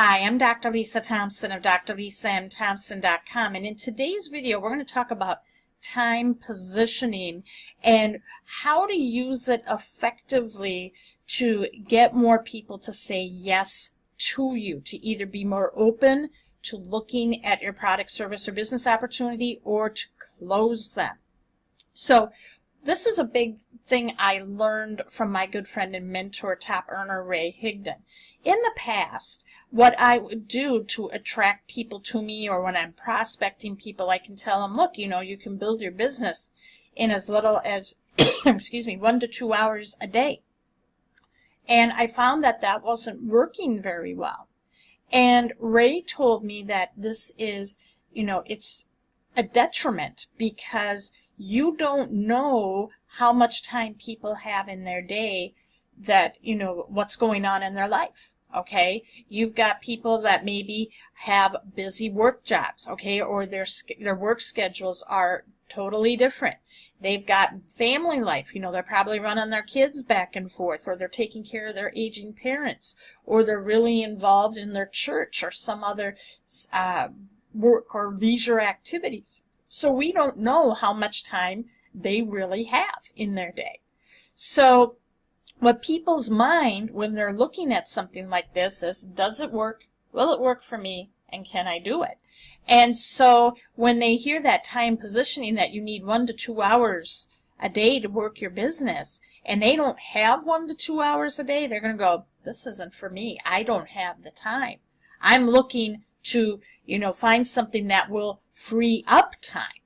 Hi, I'm Dr. Lisa Thompson of drlisamthompson.com, and in today's video we're going to talk about time positioning and how to use it effectively to get more people to say yes to you, to either be more open to looking at your product, service, or business opportunity, or to close them. So this is a big thing I learned from my good friend and mentor, top earner Ray Higdon. In the past, what I would do to attract people to me, or when I'm prospecting people, I can tell them, look, you can build your business in as little as, excuse me, 1 to 2 hours a day. And I found that that wasn't working very well. And Ray told me that this is, it's a detriment because you don't know how much time people have in their day that, what's going on in their life. Okay, you've got people that maybe have busy work jobs, okay, or their work schedules are totally different. They've got family life, they're probably running their kids back and forth, or they're taking care of their aging parents, or they're really involved in their church or some other work or leisure activities. So we don't know how much time they really have in their day. So what people's mind, when they're looking at something like this, is, does it work? Will it work for me? And can I do it? And so when they hear that time positioning, that you need 1 to 2 hours a day to work your business, and they don't have 1 to 2 hours a day, they're going to go, this isn't for me. I don't have the time. I'm looking to, find something that will free up time.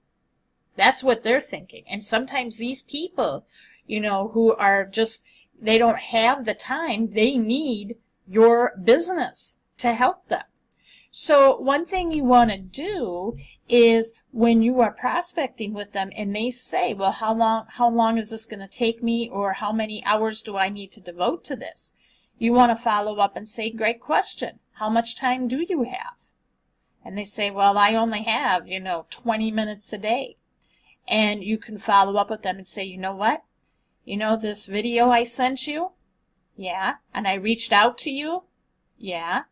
That's what they're thinking. And sometimes these people, who are just, they don't have the time, they need your business to help them. So one thing you want to do is, when you are prospecting with them and they say, well, how long is this going to take me, or how many hours do I need to devote to this? You want to follow up and say, great question. How much time do you have? And they say, well, I only have, 20 minutes a day. And you can follow up with them and say, you know what? This video I sent you? Yeah. And I reached out to you? Yeah.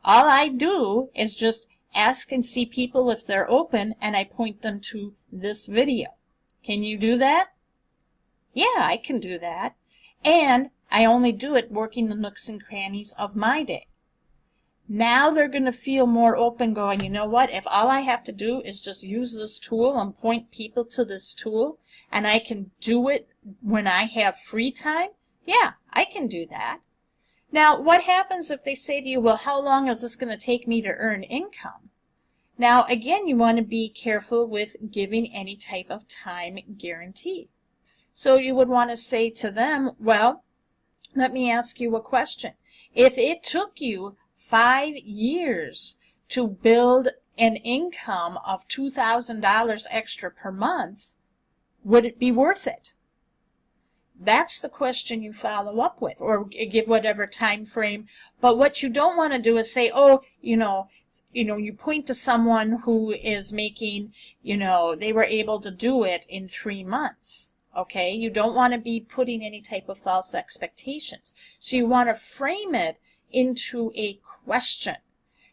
All I do is just ask and see people if they're open, and I point them to this video. Can you do that? Yeah, I can do that. And I only do it working the nooks and crannies of my day. Now they're going to feel more open, going, you know what, if all I have to do is just use this tool and point people to this tool, and I can do it when I have free time, yeah, I can do that. Now, what happens if they say to you, well, how long is this going to take me to earn income? Now, again, you want to be careful with giving any type of time guarantee. So you would want to say to them, well, let me ask you a question. If it took you 5 years to build an income of $2,000 extra per month, would it be worth it? That's the question you follow up with, or give whatever time frame. But what you don't want to do is say, oh, you point to someone who is making, they were able to do it in 3 months. Okay, you don't want to be putting any type of false expectations. So you want to frame it into a question,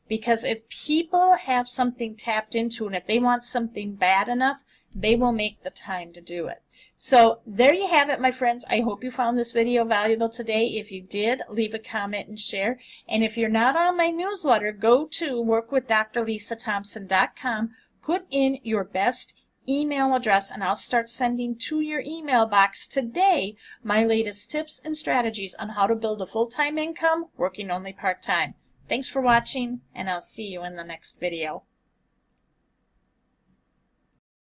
because if people have something tapped into, and if they want something bad enough, they will make the time to do it. So there you have it, my friends. I hope you found this video valuable today. If you did, leave a comment and share. And if you're not on my newsletter, go to workwithdrlisathompson.com, put in your best email address, and I'll start sending to your email box today my latest tips and strategies on how to build a full-time income working only part-time. Thanks for watching, and I'll see you in the next video.